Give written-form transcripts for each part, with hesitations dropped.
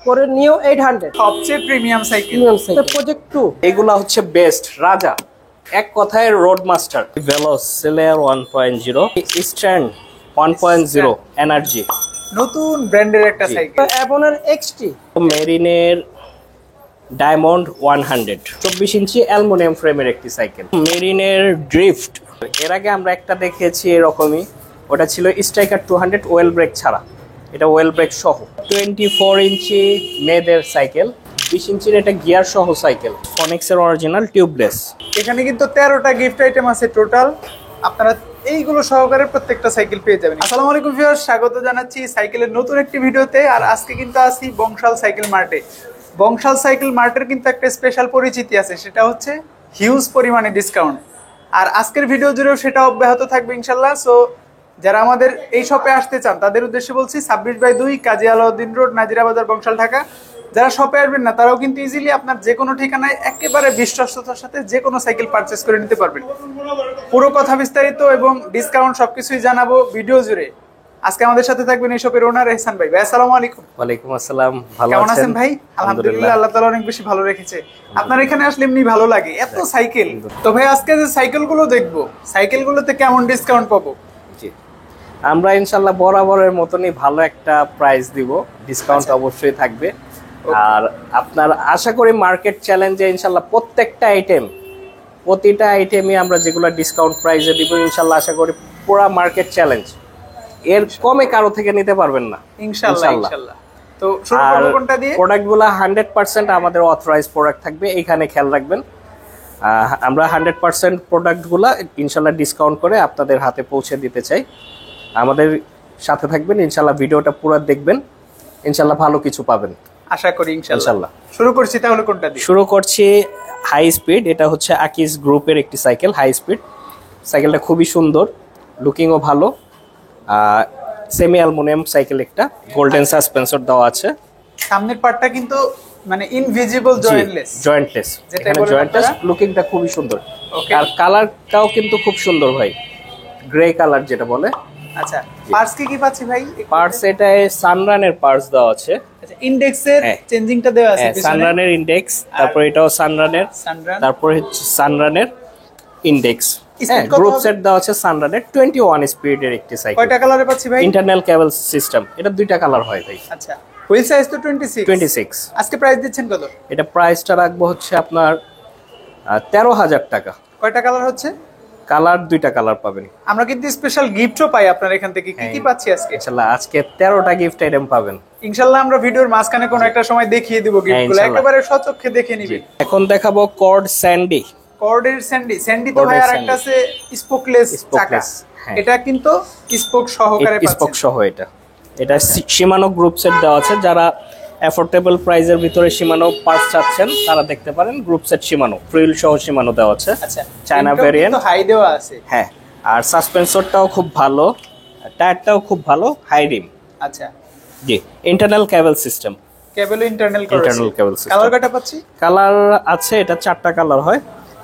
করে নিও 800 সবচেয়ে প্রিমিয়াম সাইকেল। প্রজেক্ট 2 এগুলা হচ্ছে বেস্ট রাজা, এক কথায় রোড মাস্টার। ভেলোস সেলিয়ার 1.0, স্ট্যান্ড 1.0 এনার্জি, নতুন ব্র্যান্ডের একটা সাইকেল। অ্যাভনের এক্সটি, মেরিনের ডায়মন্ড 100, 24 ইঞ্চি অ্যালুমিনিয়াম ফ্রেমের একটি সাইকেল। মেরিনের ড্রিফট, এর আগে আমরা একটা দেখিয়েছি এরকমই, ওটা ছিল স্ট্রাইকার 200 ওয়েল ব্রেক ছাড়া, এটা ওয়েল ব্রেক সহ। 24 ইঞ্চি মেয়েদের সাইকেল, 20 ইঞ্চির এটা গিয়ার সহ সাইকেল, ফনিক্সের অরিজিনাল টিউবলেস। এখানে কিন্তু 13টা গিফট আইটেম আছে টোটাল, আপনারা এইগুলো সহকারে প্রত্যেকটা সাইকেল পেয়ে যাবেন। আসসালামু আলাইকুম ভিউয়ার্স, স্বাগত জানাচ্ছি সাইকেলের নতুন একটি ভিডিওতে। আর আজকে কিন্তু আছি বংশাল সাইকেল মার্টে। বংশাল সাইকেল মার্টের কিন্তু একটা স্পেশাল পরিচিতি আছে, সেটা হচ্ছে হিউজ পরিমাণে ডিসকাউন্ট। আর আজকের ভিডিও জুড়েও সেটা অব্যাহত থাকবে ইনশাল্লাহ। সো যারা আমাদের এই শপে আসতে চান তাদের উদ্দেশ্যে বলছি 26/2 কাজী আলাউদ্দিন রোড, নাজিরা বাজার, বংশাল, ঢাকা। যারা শপে আসবেন না তারাও কিন্তু ইজিলি আপনার যে কোনো ঠিকানায় একেবারে বিশ্বস্ততার সাথে যে কোনো সাইকেল পারচেস করে নিতে পারবেন। পুরো কথা বিস্তারিত এবং ডিসকাউন্ট সবকিছুই জানাবো ভিডিও জুড়ে। আজকে আমাদের সাথে থাকবেন এই শপের ওনার এহসান ভাই। ভাই আসসালামু আলাইকুম। ওয়ালাইকুম আসসালাম, ভালো কেমন আছেন আছেন ভাই? আলহামদুলিল্লাহ, আল্লাহ তাআলা অনেক বেশি ভালো রেখেছে। আপনার এখানে আসলে এমনি ভালো লাগে, এত সাইকেল। তো ভাই আজকে যে সাইকেলগুলো দেখবো, সাইকেলগুলোতে কেমন ডিসকাউন্ট পাবো? জি, আমরা ইনশাল্লাহ বরাবরের মতনই ভালো একটা প্রাইস দিব, ডিসকাউন্ট অবশ্যই থাকবে। আর আপনার আশা করি মার্কেট চ্যালেঞ্জে ইনশাল্লাহ প্রতিটা আইটেমই আমরা যেগুলো ডিসকাউন্ট প্রাইসে দিব ইনশাল্লাহ, আশা করি পুরো মার্কেট চ্যালেঞ্জ, এর কমে কারো থেকে নিতে পারবেন না ইনশাআল্লাহ। ইনশাআল্লাহ। তো শুরু করব কোনটা দিয়ে? প্রোডাক্টগুলো 100% আমাদের অথরাইজড প্রোডাক্ট থাকবে, এইখানে খেয়াল রাখবেন। আমরা 100% প্রোডাক্টগুলো ইনশাল্লাহ ডিসকাউন্ট করে আপনাদের হাতে পৌঁছে দিতে চাই। আমাদের সাথে থাকবেন ইনশাল্লাহ, ভিডিওটা পুরো দেখবেন, ইনশাল্লাহ ভালো কিছু পাবেন আশা করি ইনশাআল্লাহ। শুরু করছি তাহলে কোনটা দিয়ে? শুরু করছি হাই স্পিড। এটা হচ্ছে আকিস গ্রুপের একটি সাইকেল, হাই স্পিড। সাইকেলটা খুবই সুন্দর, লুকিংও ভালো। সেমি অ্যালুমিনিয়াম সাইকেল, একটা গোল্ডেন সাসপেন্সর দেওয়া আছে। সামনের পার্টটা কিন্তু মানে ইনভিজিবল জয়েন্টলেস, এখানে জয়েন্টলেস, লুকিংটা খুবই সুন্দর। আর কালারটাও কিন্তু খুব সুন্দর ভাই, গ্রে কালার যেটা বলে। আচ্ছা, পার্টস কি পাচ্ছি ভাই? পার্টস এটায় সানরানের পার্টস দেওয়া আছে। আচ্ছা, ইন্ডেক্সের চেঞ্জিংটা দেওয়া আছে পিছনে, সানরানের ইন্ডেক্স, তারপর এটাও সানরানের, তারপর হচ্ছে সানরানের ইন্ডেক্স। গ্রুপ সেট দেওয়া আছে সানরানের 21 স্পিডের একটি সাইকেল। কয়টা কালারে পাচ্ছি ভাই? ইন্টারনাল কেবল সিস্টেম, এটা দুইটা কালার হয় ভাই। আচ্ছা, হুইল সাইজ তো 26। আজকে প্রাইস দিচ্ছেন কত? এটা প্রাইসটা রাখবো হচ্ছে আপনার 13,000 টাকা। কয়টা কালার হচ্ছে? কালার দুইটা কালার পাবেন। আমরা কিন্তু স্পেশাল গিফটও পাই আপনার এখান থেকে। কি কি পাচ্ছি আজকে? ইনশাআল্লাহ আজকে 13টা গিফট আইটেম পাবেন ইনশাআল্লাহ। আমরা ভিডিওর মাঝখানে কোন একটা সময় দেখিয়ে দিব গিফটগুলো, একেবারে সচক্ষে দেখে নিবে। এখন দেখাবো কর্ড স্যান্ডি। কর্ডের স্যান্ডি তো ভাই আরেকটা আছে স্পোকলেস চাকা। এটা কিন্তু স্পোক সহকারে পাচ্ছেন। স্পোক সহ এটা শিমানো গ্রুপ সেট দেওয়া আছে। যারা অ্যাফোর্ডেবল প্রাইসের ভিতরে শিমানো পার্টস চাচ্ছেন তারা দেখতে পারেন। গ্রুপ সেট শিমানো, ফ্রিল সহ শিমানো দেওয়া আছে। আচ্ছা, চায়না ভেরিয়েন্ট, হাই দেওয়া আছে। হ্যাঁ, আর সাসপেন্সরটাও খুব ভালো, টায়ারটাও খুব ভালো, হাই রিম। আচ্ছা জি, ইন্টারনাল কেবল সিস্টেম, কেবল ইন্টারনাল কেবল সিস্টেম। কালার কয়টা পাচ্ছি? কালার আছে, এটা 4টা কালার হয়,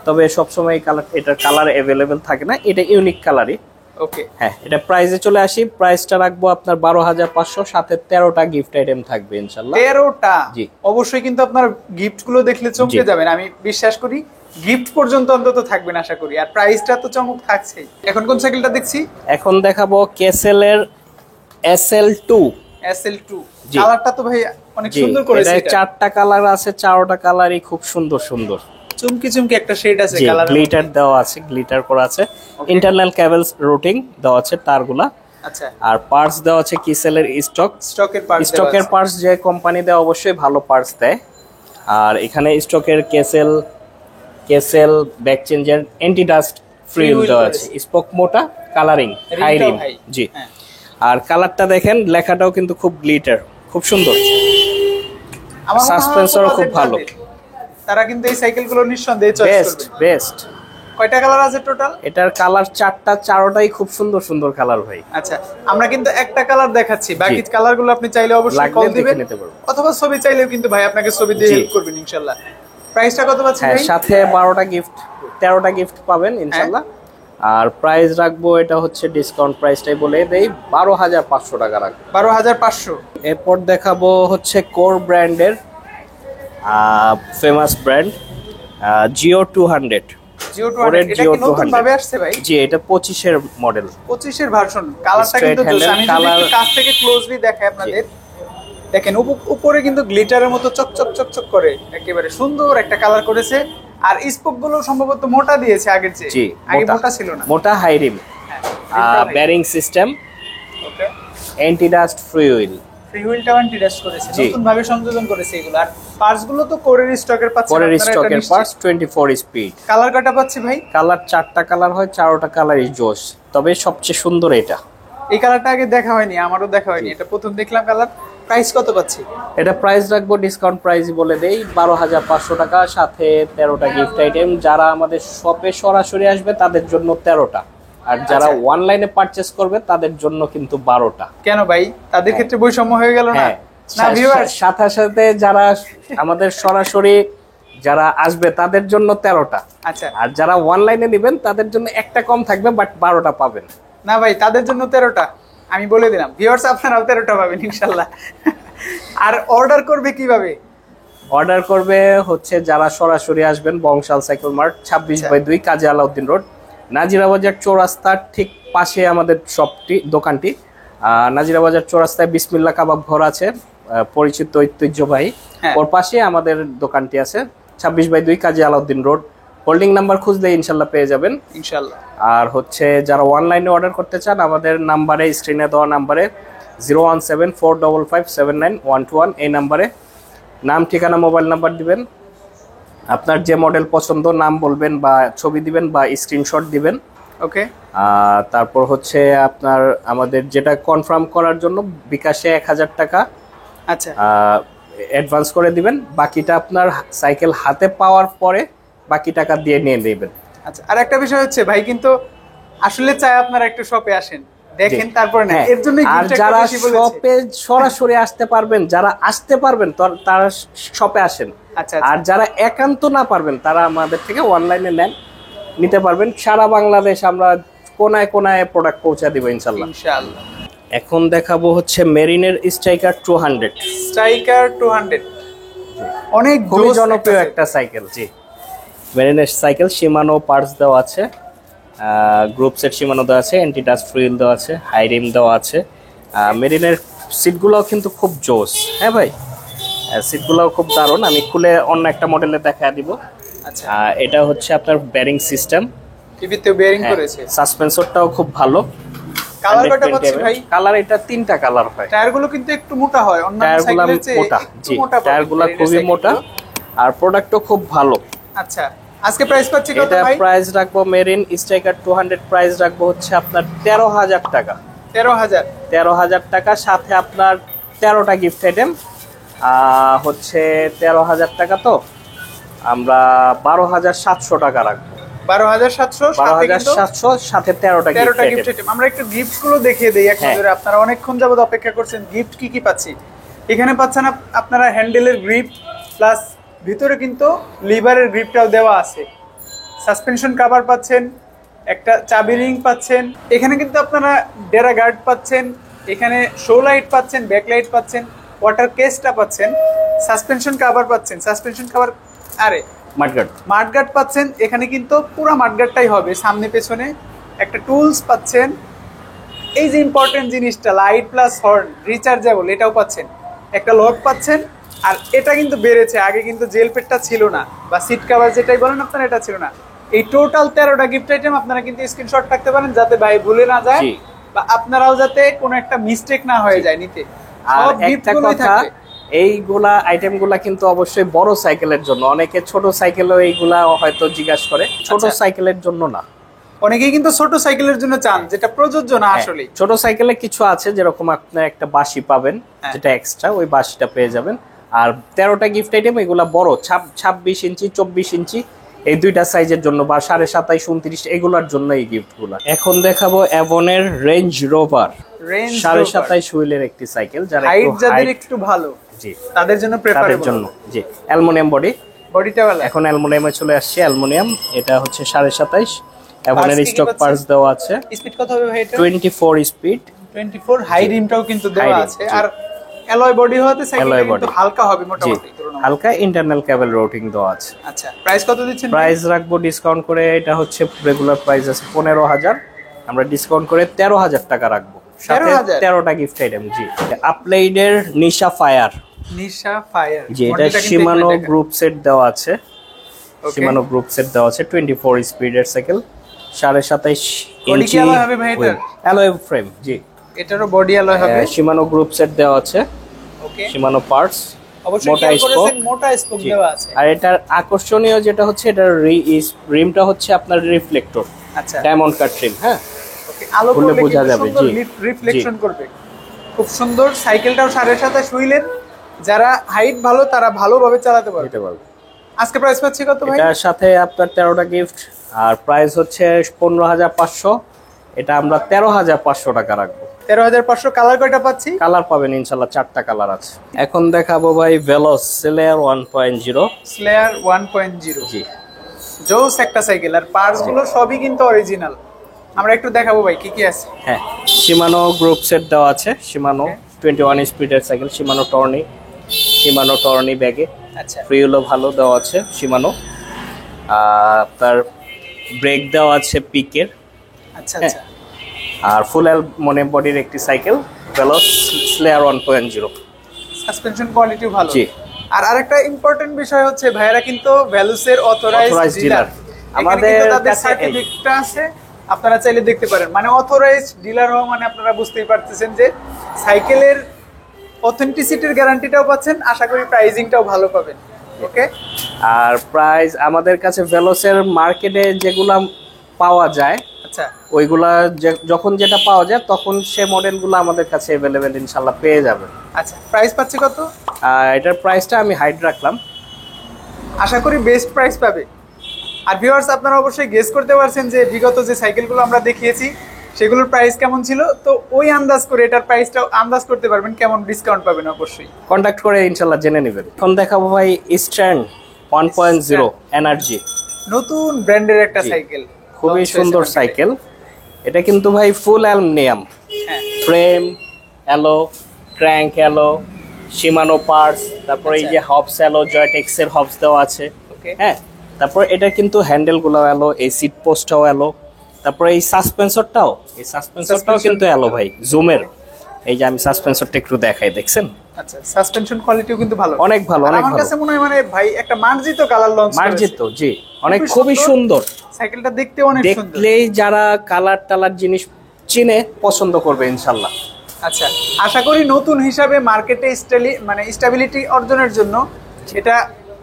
তবে সবসময় এটার কালার অ্যাভেলেবেল থাকে না, এটা ইউনিক কালারই। ওকে, হ্যাঁ, এটা প্রাইসে চলে আসি। প্রাইসটা রাখবো আপনার 12,500, সাথে 13টা গিফট আইটেম থাকবে ইনশাআল্লাহ। 13টা? জি, অবশ্যই কিন্তু আপনার গিফট গুলো দেখলে চমকে যাবেন, আমি বিশ্বাস করি। গিফট পর্যন্ত অন্তত থাকবেন আশা করি, আর প্রাইসটা তো চমক থাকছেই। এখন কোন সাইকেলটা দেখছি? এখন দেখাবো কেসেলের SL2। কালারটা তো ভাই অনেক সুন্দর করেছে। এটা 4টা কালার আছে, 4টা কালারই খুব সুন্দর সুন্দর, চুমকি একটা শেড আছে, কালার গ্লিটার দেওয়া আছে, গ্লিটার করা আছে। ইন্টারনাল কেবলস রুটিং দেওয়া আছে তারগুলা। আচ্ছা, আর পার্টস দেওয়া আছে কিসেলের স্টকের পার্টস যে কোম্পানি দেয় অবশ্যই ভালো পার্টস দেয়। আর এখানে স্টকের কেসেল ব্যাক চেঞ্জার, অ্যান্টি ডাস্ট ফ্রিল দেওয়া আছে, স্পোক মোটা, কালারিং, হাই রিম। জি, আর কালারটা দেখেন, লেখাটাও কিন্তু খুব গ্লিটার, খুব সুন্দর। সাসপেন্সরও খুব ভালো। তারা কিন্তু এই সাইকেলগুলো নিঃসন্দেহে চয়েস করবে। বেস্ট। কয়টা কালার আছে টোটাল? এটার কালার 4টা, 4টাই খুব সুন্দর সুন্দর কালার ভাই। আচ্ছা, আমরা কিন্তু একটা কালার দেখাচ্ছি, বাকি কালারগুলো আপনি চাইলে অবশ্যই কল দিবেন, অথবা ছবি চাইলেও কিন্তু ভাই আপনাকে ছবি দিয়ে হেল্প করবেন ইনশাআল্লাহ। প্রাইসটা কত পাচ্ছেন ভাই? সাথে 13টা গিফট পাবেন ইনশাআল্লাহ। আর প্রাইস রাখবো, এটা হচ্ছে ডিসকাউন্ট প্রাইসটাই বলে দেই, 12,500 টাকা রাখবো। 12,500। এরপর দেখাবো হচ্ছে কোর ব্র্যান্ডের ফেমাস ব্র্যান্ড জিও 200। জিও 200 এটা কি নতুন ভাবে আসছে ভাই? জি, এটা 25 এর মডেল, 25 এর ভার্সন। কালারটা কিন্তু আমি যদি একটু কাছ থেকে ক্লোজলি দেখাই আপনাদের, দেখেন উপরে কিন্তু গ্লিটারের মতো চকচক চকচক করে, একেবারে সুন্দর একটা কালার করেছে। আর স্পোক গুলো সম্ভবত মোটা দিয়েছে আগের চেয়ে। জি, আগে মোটা ছিল না। মোটা high rim, bearing system, okay, anti dust free wheel. Free হুইলটাও অ্যান্টি ডাস্ট করেছে, নতুন ভাবে সংযোজন করেছে এগুলো। আর পার্টস গুলো তো কোরের স্টকের পাচ্ছেন আপনারা। কোরের স্টকের পার্টস 24 স্পিড। কালার কাটা পাচ্ছি ভাই? কালার 4টা কালার হয়, 4টা কালারই জোশ, তবে সবচেয়ে সুন্দর এটা। এই কালারটা আগে দেখা হয়নি, আমারও দেখা হয়নি, এটা প্রথম দেখলাম কালার। প্রাইস কত পাচ্ছি? এটা প্রাইস রাখবো, ডিসকাউন্ট প্রাইস বলে দেই, 12,500 টাকা, সাথে 13টা গিফট আইটেম। যারা আমাদের শপে সরাসরি আসবে তাদের জন্য 13টা, আর যারা অনলাইনে পারচেজ করবে তাদের জন্য কিন্তু 12টা। কেন ভাই, তাদের ক্ষেত্রে বৈষম্য হয়ে গেল না? না ভিউয়ার্স, সাথে সাথে যারা আমাদের সরাসরি যারা আসবে তাদের জন্য 13টা। আচ্ছা, আর যারা অনলাইনে নেবেন তাদের জন্য একটা কম থাকবে, বাট 12টা পাবেন। না ভাই, তাদের জন্য 13টা আমি বলে দিলাম। ভিউয়ার্স, আপনারাও 13টা পাবেন ইনশাআল্লাহ। আর অর্ডার করবে কিভাবে? অর্ডার করবে হচ্ছে যারা সরাসরি আসবেন বংশাল সাইকেল মার্ট, 26/2 কাজী আলাউদ্দিন রোড, নাজিরাবাজার চৌরাস্তার ঠিক পাশে আমাদের শপটি, দোকানটি। নাজিরাবাজার চৌরাস্তায় বিসমিল্লাহ কাবাব ঘর আছে, পরিচিত ঐতিহ্যবাহী, ওর পাশে আমাদের দোকানটি আছে, 26/2 কাজী আলাউদ্দিন রোড। হোল্ডিং নাম্বার খুঁজলে ইনশাল্লাহ পেয়ে যাবেন ইনশাল্লাহ। আর হচ্ছে যারা অনলাইনে অর্ডার করতে চান, আমাদের নাম্বারে, স্ক্রিনে দেওয়া নাম্বারে 017457912 এই নাম্বারে নাম, ঠিকানা, মোবাইল নাম্বার দিবেন, আপনার যে মডেল পছন্দ নাম বলবেন বা ছবি দিবেন বা স্ক্রিনশট দিবেন। ওকে, তারপর হচ্ছে আপনার আমাদের যেটা কনফার্ম করার জন্য বিকাশে 1000 টাকা আচ্ছা অ্যাডভান্স করে দিবেন, বাকিটা আপনার সাইকেল হাতে পাওয়ার পরে বাকি টাকা দিয়ে নিয়ে নেবেন। আচ্ছা, আর একটা বিষয় হচ্ছে ভাই কিন্তু আসলে চাই আপনারা একটু শপে আসেন, দেখেন, তারপরে না, এর জন্য আর যারা শপে সরাসরি আসতে পারবেন, যারা আসতে পারবেন তারা শপে আসেন। আচ্ছা, আর যারা একান্ত না পারবেন তারা আমাদের থেকে অনলাইনে নিতে পারবেন। সারা বাংলাদেশ আমরা কোনায় কোনায় প্রোডাক্ট পৌঁছে দিব ইনশাআল্লাহ। ইনশাআল্লাহ। এখন দেখাবো হচ্ছে মেরিনের স্ট্রাইকার 200। স্ট্রাইকার 200 অনেক খুবই জনপ্রিয় একটা সাইকেল। জি, মেরিনের সাইকেল, শিমানো পার্টস দেওয়া আছে, গ্রুপ সেট শিমানো দেওয়া আছে, অ্যান্টি ডাস্ট ফ্রিল দেওয়া আছে, হাই রিম দেওয়া আছে। মেরিনের সিটগুলোও কিন্তু খুব জোস। হ্যাঁ ভাই, সিটগুলোও খুব দারুণ। আমি খুলে অন্য একটা মডেলে দেখা দিব। আচ্ছা, এটা হচ্ছে আপনার বেয়ারিং সিস্টেম, টিভিতে বেয়ারিং করেছে, সাসপেন্সরটাও খুব ভালো। কালার কয়টা পাচ্ছি ভাই? কালার এটা 3টা কালার হয়। টায়ারগুলো কিন্তু একটু মোটা হয়, অন্যান্য সাইকেলের চেয়ে মোটা। জি, মোটা, টায়ারগুলো খুবই মোটা আর প্রোডাক্টও খুব ভালো। আচ্ছা, আজকে প্রাইস পাচ্ছি কত ভাই? এটা প্রাইস রাখবো, মেরিন স্ট্রাইকার 200 প্রাইস রাখবো হচ্ছে আপনার 13,000 টাকা। 13,000 টাকা, সাথে আপনার 13টা গিফট আইটেম হচ্ছে 13,000 টাকা, তো আমরা 12,700 টাকা রাখবো। 12,700 সাথে 13টা গিফট আইটেম। আমরা একটু গিফটস গুলো দেখিয়ে দেই এক নজরে। আপনারা অনেকক্ষণ যাবত অপেক্ষা করছেন, গিফট কি কি পাচ্ছি। এখানে পাচ্ছেন আপনারা হ্যান্ডেলের গ্রিপ, প্লাস ভিতরে কিন্তু লিভারের গ্রিপটাও দেওয়া আছে, সাসপেনশন কভার পাচ্ছেন, একটা চাবি রিং পাচ্ছেন, এখানে কিন্তু আপনারা ডেরা গার্ড পাচ্ছেন, এখানে শো লাইট পাচ্ছেন, ব্যাক লাইট পাচ্ছেন, ওয়াটার কেসটা পাচ্ছেন, সাসপেনশন কভার পাচ্ছেন, সাসপেনশন কভার, আরে মাডগার্ড পাচ্ছেন। এখানে কিন্তু পুরো মাডগার্ডটাই হবে সামনে পেছনে। একটা টুলস পাচ্ছেন, এই যে ইম্পর্টেন্ট জিনিসটা, লাইট প্লাস হর্ন রিচার্জেবল, এটাও পাচ্ছেন। একটা লক পাচ্ছেন। আর এটা কিন্তু বেড়েছে, আগে কিন্তু জেল পেটটা ছিল না, বা সিট কভার যেটাই বলেন আপনারা, এটা ছিল না। এই টোটাল 13টা গিফট আইটেম আপনারা কিন্তু স্ক্রিনশট রাখতে পারেন, যাতে ভাই ভুলে না যায়, বা আপনারাও যাতে কোনো একটা মিস্টেক না হয়ে যায় নিতে। আর একটা কথা, এইগুলা আইটেমগুলা কিন্তু অবশ্যই বড় সাইকেলের জন্য। অনেকে ছোট সাইকেলও এইগুলা হয়তো জিজ্ঞাসা করে, ছোট সাইকেলের জন্য না। অনেকেই কিন্তু ছোট সাইকেলের জন্য চান, যেটা প্রযোজ্য না আসলে। ছোট সাইকেলে কিছু আছে, যেরকম আপনার একটা বাঁশি পাবেন, যেটা এক্সট্রা, ওই বাঁশিটা পেয়ে যাবেন। আর 13টা গিফট আইটেম এগুলা বড়, 26 ইঞ্চি 24 ইঞ্চি এই দুইটা সাইজের জন্য, বা 27.5 29 এগুলার জন্য এই গিফটগুলো। এখন দেখাবো অ্যাভনের রেঞ্জ রোভার, 27.5 হুইলের একটি সাইকেল, যারা একটু ভালো, জি, তাদের জন্য প্রেফারেবল। জন্য জি, অ্যালুমিনিয়াম বডিটা ভালো। এখন অ্যালুমিনিয়ামে চলে আসছে, অ্যালুমিনিয়াম। এটা হচ্ছে 27.5, এভনের Parts কি কি স্টক পাচ্ছেন? পার্টস দেওয়া আছে। স্পিড কত হবে ভাই এটা? 24 স্পিড। 24 হাই রিমটাও কিন্তু দেওয়া rim, আছে। জি। আর অ্যালয় বডি হতে সাইকেলটা Alloy কিন্তু body। হালকা হবে জি, মোটামুটি তুলনামূলক। হালকা ইন্টারনাল কেবল রুটিং দেওয়া আছে। আচ্ছা, প্রাইস কত দিচ্ছেন? প্রাইস রাখবো ডিসকাউন্ট করে, এটা হচ্ছে রেগুলার প্রাইস আছে 15,000, আমরা ডিসকাউন্ট করে 13,000 টাকা রাখবো, সাথে 13,000? 13টা গিফট আইটেম। জি, আপলাইডের নিশা ফায়ার। নিশা ফায়ার, জি, এটা শিমানো গ্রুপ সেট দেওয়া আছে। শিমানো গ্রুপ সেট দেওয়া আছে 24 স্পিডের সাইকেল, 27.5 বডি কি ইঞ্চি alloy হবে ভাই এটার? Alloy frame. জি, এটারও বডি অ্যালয় হবে। শিমানো গ্রুপ সেট দেওয়া আছে, ওকে, শিমানো পার্টস, অবশ্যই মোটা খেয়াল স্পোক। করেছেন মোটা স্পোক দেওয়া আছে। আর এটার আকর্ষণীয় যেটা হচ্ছে এটার রিমটা হচ্ছে আপনার রিফ্লেক্টর, আচ্ছা, ডায়মন্ড কাট রিম। হ্যাঁ, ওকে, আলো খুললে পড়লে বোঝা যাবে, জি। রিফ্লেকশন করবে, খুব সুন্দর। সাইকেলটাও 7.5 শুইলেন, যারা হাইট ভালো তারা ভালোভাবে চালাতে পারবে। দিতে পারবো। আজকে প্রাইস পাচ্ছি কত ভাই? এটার সাথে আপনার 13টা গিফট, আর প্রাইস হচ্ছে 15,500, এটা আমরা 13,500 টাকা রাখবো। 13,500। কালার কয়টা পাচ্ছি? কালার পাবেন ইনশাল্লাহ 4টা কালার আছে। এখন দেখাবো ভাই ভেলোস স্লেয়ার 1.0। স্লেয়ার 1.0, জি, জোস একটা সাইকেল, আর পার্টস গুলো সবই কিন্তু অরিজিনাল। আমরা একটু দেখাবো ভাই কি কি আছে। হ্যাঁ, শিমানো গ্রুপ সেট দেওয়া আছে, শিমানো 21 স্পিডের সাইকেল, শিমানো টর্নি ব্যাগে, আচ্ছা, ফ্রিউলও ভালো দেওয়া আছে শিমানো। তার ব্রেক দেওয়া আছে পিকের, আচ্ছা, আচ্ছা। আর ফুল মনে বডির একটি সাইকেল ভেলোস স্লেয়ার 1.0। সাসপেনশন কোয়ালিটিও ভালো। জি। আর আরেকটা ইম্পর্টেন্ট বিষয় হচ্ছে ভাইরা কিন্তু ভ্যালুসের Authorized অথরাইজড ডিলার। dealer। আমাদের আমাদের তাদের কাছে সার্টিফিকেটটা আছে, আপনারা চাইলে দেখতে পারেন। মানে অথরাইজড ডিলার হওয়া মানে আপনারা বুঝতেই পারতেছেন যে সাইকেলের অথেন্টিসিটির গ্যারান্টিটাও পাচ্ছেন, আশা করি প্রাইজিংটাও ভালো পাবেন। ওকে, আর প্রাইস আমাদের কাছে ভেলোসের মার্কেটে যেগুলা পাওয়া যায়, আচ্ছা, ওইগুলা যখন যেটা পাওয়া যায় তখন সে মডেলগুলো আমাদের কাছে অ্যাভেলেবেল ইনশাল্লাহ পেয়ে যাবেন। আচ্ছা। প্রাইস পাচ্ছি কত? এটার প্রাইসটা আমি হাইড রাখলাম, আশা করি বেস্ট প্রাইস পাবে। আর ভিউয়ার্স, আপনারা অবশ্যই গেস করতে পারছেন যে বিগত যে সাইকেলগুলো আমরা দেখিয়েছি সেগুলোর প্রাইস কেমন ছিল, তো ওই আন্দাজ করে এটার প্রাইসটাও আন্দাজ করতে পারবেন, কেমন ডিসকাউন্ট পাবেন অবশ্যই। কন্ট্যাক্ট করে ইনশাল্লাহ জেনে নেবেন। এখন দেখাবো ভাই স্ট্যান্ড 1.0 এনার্জি, নতুন ব্র্যান্ডের একটা সাইকেল, খুবই সুন্দর সাইকেল। এটা কিন্তু ভাই ফুল অ্যালুমিনিয়াম, হ্যাঁ, frame alloy, crank alloy, Shimano parts, তারপরে এই যে হবস অ্যালো, জয়টেক্স এর হবস দেওয়া আছে। ওকে, হ্যাঁ, তারপর এটা কিন্তু হ্যান্ডেলগুলো অ্যালো, এই সিট পোস্টটাও অ্যালো, তারপরে এই সাসপেন্সরটাও কিন্তু অ্যালো ভাই, জুমের। এই যে আমি সাসপেন্সরটা একটু দেখাই, দেখছেন? আচ্ছা, সাসপেনশন কোয়ালিটিও কিন্তু ভালো, অনেক ভালো, আর অনেক আমার ভালো। কাছে মনে হয় মানে ভাই একটা মার্জিত কালার লঞ্চ মার্জিত, জি, অনেক খুবই সুন্দর। সাইকেলটা দেখতে অনেক সুন্দর। দেখলেই যারা কালার টালার জিনিস চিনে পছন্দ করবে ইনশাল্লাহ। আচ্ছা, আশা করি নতুন হিসাবে মার্কেটে স্টেবিলিটি অর্জনের জন্য এটা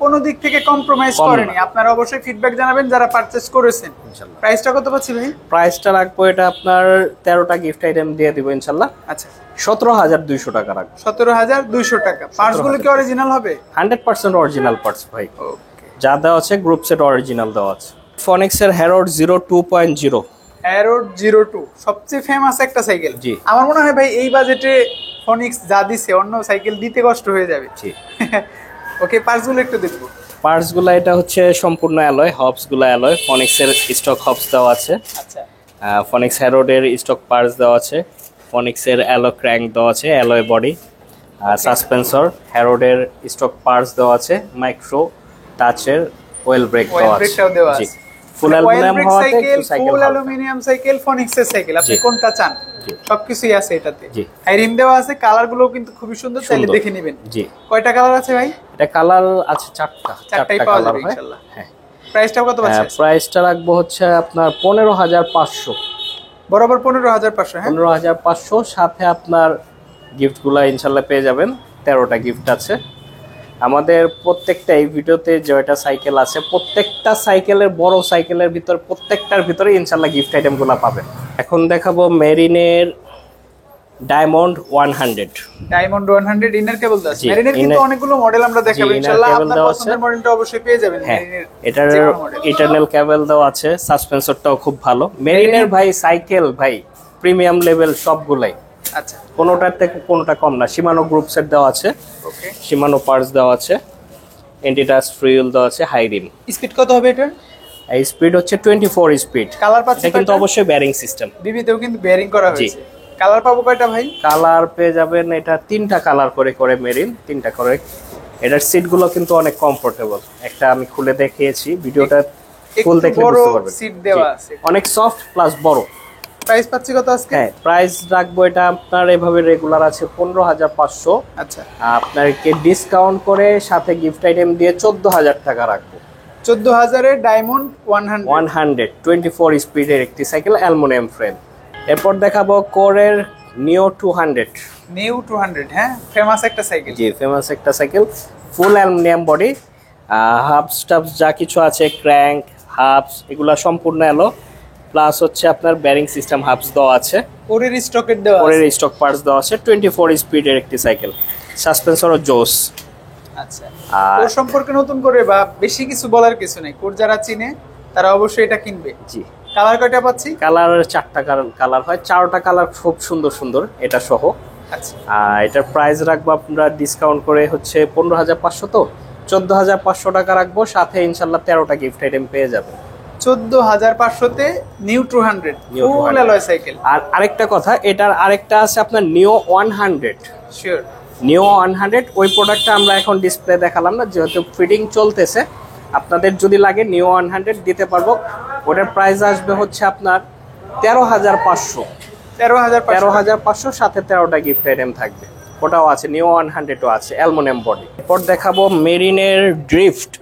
কোনো দিক থেকে কম্প্রোমাইজ কম না। করেনি। আপনারা অবশ্যই ফিডব্যাক জানাবেন যারা পারচেজ করেছেন। ইনশাল্লাহ। প্রাইসটা কত পাচ্ছি ভাই? প্রাইসটা রাখবো, এটা আপনার 13টা গিফট আইটেম দিয়ে দিব ইনশাল্লাহ, আচ্ছা, 17,200 টাকা রাখবো। 17,200 টাকা। পার্টস গুলো কি অরিজিনাল হবে? 100% অরিজিনাল পার্টস ভাই, ওকে, যা দেওয়া আছে গ্রুপ সেট অরিজিনাল দেওয়া আছে। ফনিক্সের হ্যারোড 2.0। অ্যারোড 02 সবচেয়ে ফেমাস একটা সাইকেল। জি। আমার মনে হয় ভাই এই বাজেটে ফনিক্স যা দিছে অন্য সাইকেল দিতে কষ্ট হয়ে যাবে। জি। ওকে, পার্টস গুলো একটু দেখবো। পার্টস গুলা এটা হচ্ছে সম্পূর্ণ অ্যালয়, হবস গুলা অ্যালয়, ফনিক্সের স্টক হবস দেওয়া আছে, আচ্ছা, ফনিক্স হ্যারোডের স্টক পার্টস দেওয়া আছে, ফনিক্সের অ্যালো ক্র্যাঙ্ক দেওয়া আছে, অ্যালয় বডি, সাসপেন্সর হ্যারোডের স্টক পার্টস দেওয়া আছে, মাইক্রো টাচের ওয়েল ব্রেক ওয়েল দেওয়া আছে। ব্রেকটাও দেওয়া জি, আছে। ফুল অ্যালুমিনিয়াম হওয়াতে সাইকেল, একটু সাইকেল ফুল অ্যালুমিনিয়াম সাইকেল, ফনিক্সের সাইকেল, আপনি জি। কোনটা চান? জি। সবকিছুই আছে এটাতে। জি। হাই রিম দেওয়া আছে, কালার গুলো কিন্তু খুবই সুন্দর, চাইলে দেখে নেবেন। জি, কয়টা কালার আছে ভাই? এটা কালার আছে 4টা, চারটাই 4টা পাওয়া কালার যাবে হয়। ইনশাআল্লাহ। হ্যাঁ, প্রাইসটা কত পাচ্ছেন? প্রাইসটা রাখবো হচ্ছে আপনার 15,500। বরাবর 15,500। হ্যাঁ, 15,500, সাথে আপনার গিফটগুলো ইনশাল্লাহ পেয়ে যাবেন। 13টা গিফট আছে আমাদের। প্রত্যেকটা এই ভিডিওতে যেটা সাইকেল আছে, প্রত্যেকটা সাইকেলের, বড় সাইকেলের ভিতর প্রত্যেকটার ভিতরে ইনশাল্লাহ গিফট আইটেমগুলো পাবেন। এখন দেখাবো মেরিনের ডায়মন্ড 100। ডায়মন্ড 100 ইনার কেবল আছে। জি, মেরিনের কিন্তু inner- অনেকগুলো মডেল আমরা দেখাবো জি, inner ইনশাআল্লাহ। cable আপনার দেওয়া আছে। পছন্দের মডেলটা অবশ্যই পেয়ে যাবেন হ্যাঁ, মেরিনের। এটার যে কোনো model। ইটারনাল কেবল দেওয়া আছে, সাসপেন্সরটাও খুব ভালো। মেরিনের ভাই সাইকেল ভাই প্রিমিয়াম লেভেল সবগুলাই, আচ্ছা, কোনোটার থেকে কোনোটা কম না। শিমানো গ্রুপ সেট দেওয়া আছে, ওকে। শিমানো পার্টস দেওয়া আছে, এন্টিটাচ ফ্রিউল দেওয়া আছে, হাই রিম। স্পিড কত হবে এটা? এই স্পিড হচ্ছে 24 স্পিড। কালার পাচ্ছি এটা কিন্তু অবশ্যই বেয়ারিং সিস্টেম। বিবিতেও কিন্তু বেয়ারিং করা হয়েছে। কালার পাবো কয়টা ভাই? কালার পেয়ে যাবেন এটা 3টা কালার করে মেরিন 3টা করে। এটার সিটগুলো কিন্তু অনেক কমফোর্টেবল। একটা আমি খুলে দেখিয়েছি, ভিডিওটা ফুল দেখলে বুঝতে পারবেন। সিট দেওয়া আছে, অনেক সফট প্লাস বড়। প্রাইস পাচ্ছি কত আজকে? হ্যাঁ, প্রাইস রাখবো এটা আপনার এভাবে রেগুলার আছে 15,500। আচ্ছা, আপনাকে ডিসকাউন্ট করে সাথে গিফট আইটেম দিয়ে 14,000 টাকা রাখবো। 14,000 এর ডায়মন্ড 100 24 স্পিডের একটি সাইকেল, অ্যালুমিনিয়াম ফ্রেম। এরপর দেখাবো কোরের নিও 200। নিউ 200, হ্যাঁ ফেমাস একটা সাইকেল। জি, ফেমাস একটা cycle, full aluminium body, hubs টাবস যা কিছু আছে, ক্র্যাঙ্ক হাবস এগুলা সম্পূর্ণ এলো, প্লাস হচ্ছে আপনার ব্যারিং সিস্টেম হাবস দেওয়া আছে, কোরের স্টকের দেওয়া কোরের আছে। স্টক পার্টস দেওয়া আছে। 24 স্পিডের একটি সাইকেল, সাসপেন্সরও জোস। আচ্ছা, কোর সম্পর্কে নতুন করে বা বেশি কিছু বলার কিছু নেই, কোর যারা চিনে তারা অবশ্যই এটা কিনবে। জি, কালার কয়টা পাচ্ছি? কালার 4টা কালার হয়, 4টা কালার খুব সুন্দর সুন্দর এটা সহ। আচ্ছা, এটার প্রাইস রাখবো আপনারা ডিসকাউন্ট করে হচ্ছে 15,500, তো 14,500 টাকা রাখবো, সাথে ইনশাল্লাহ 13টা গিফট আইটেম পেয়ে যাবে। 14,500 তে নিউ 200 ফুল অ্যালয় সাইকেল। আর আরেকটা কথা, এটার আরেকটা আছে আপনার নিও 100। শিওর, নিও 100 ওই প্রোডাক্টটা আমরা এখন ডিসপ্লে দেখালাম না, যেহেতু ফিটিং চলতেছে। আপনাদের যদি লাগে নিও 100 দিতে পারবো। ওটার প্রাইস আসবে হচ্ছে আপনার 13,500। 13,500 সাথে 13টা গিফট আইটেম থাকবে। ওটাও আছে, নিও 100ও আছে, অ্যালুমিনিয়াম বডি। এরপর দেখাবো মেরিনের ড্রিফট।